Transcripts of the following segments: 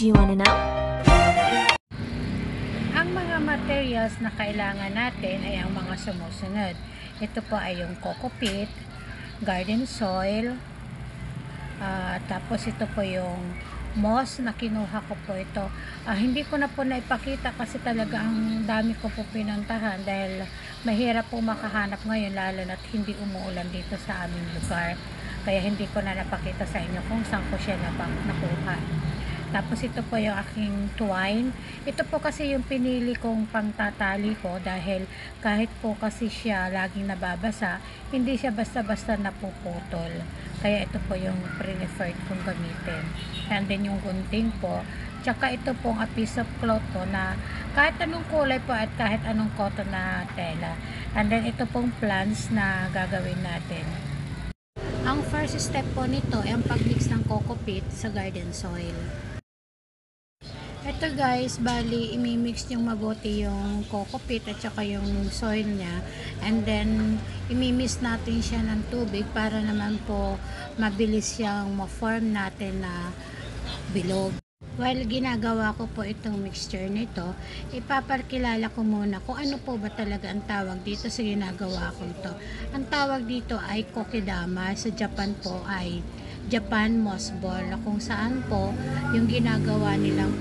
Do you wanna know? Ang mga materials na kailangan natin ay ang mga sumusunod. Ito po ay yung coco peat, garden soil, tapos ito po yung moss na kinuha ko po ito. Hindi ko na po naipakita kasi talaga ang dami ko po pinuntahan dahil mahirap po makahanap ngayon lalo na't hindi umuulan dito sa aming lugar. Kaya hindi ko na napakita sa inyo kung saan ko siya nakuha. Tapos ito po yung aking twine. Ito po kasi yung pinili kong pangtatali ko dahil kahit po kasi siya laging nababasa, hindi siya basta-basta napuputol. Kaya ito po yung preferred kong gamitin. And then yung gunting po. Tsaka ito pong a piece of cloth po na kahit anong kulay po at kahit anong cotton na tela. And then ito pong plants na gagawin natin. Ang first step po nito ay ang pag-mix ng coco peat sa garden soil. Ito guys, bali imimix yung mabuti yung coco peat at saka yung soil niya, and then imimix natin siya ng tubig para naman po mabilis siyang ma-form natin na bilog. While ginagawa ko po itong mixture nito, ipapakilala ko muna kung ano po ba talaga ang tawag dito sa ginagawa ko ito. Ang tawag dito ay kokedama, sa Japan po ay Japan moss ball, na kung saan po yung ginagawa nilang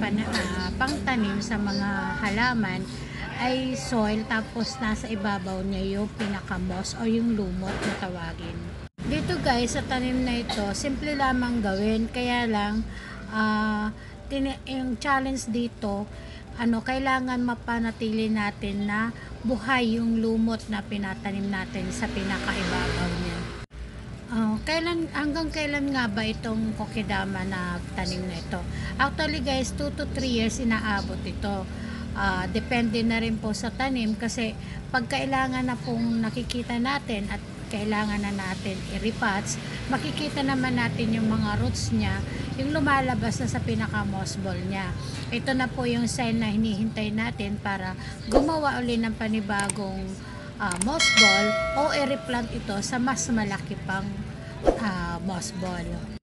pangtanim sa mga halaman ay soil, tapos nasa ibabaw niya yung pinaka moss o yung lumot na tawagin. Dito guys, sa tanim na ito, simple lamang gawin, kaya lang yung challenge dito, kailangan mapanatili natin na buhay yung lumot na pinatanim natin sa pinakaibabaw niya. Hanggang kailan nga ba itong kokedama na tanim na ito? Actually guys, 2 to 3 years inaabot ito. Depende na rin po sa tanim kasi pag kailangan na pong nakikita natin at kailangan na natin i-repotch, makikita naman natin yung mga roots niya, yung lumalabas na sa pinaka moss ball niya. Ito na po yung sign na hinihintay natin para gumawa uli ng panibagong moss ball o i-replant ito sa mas malaki pang moss ball.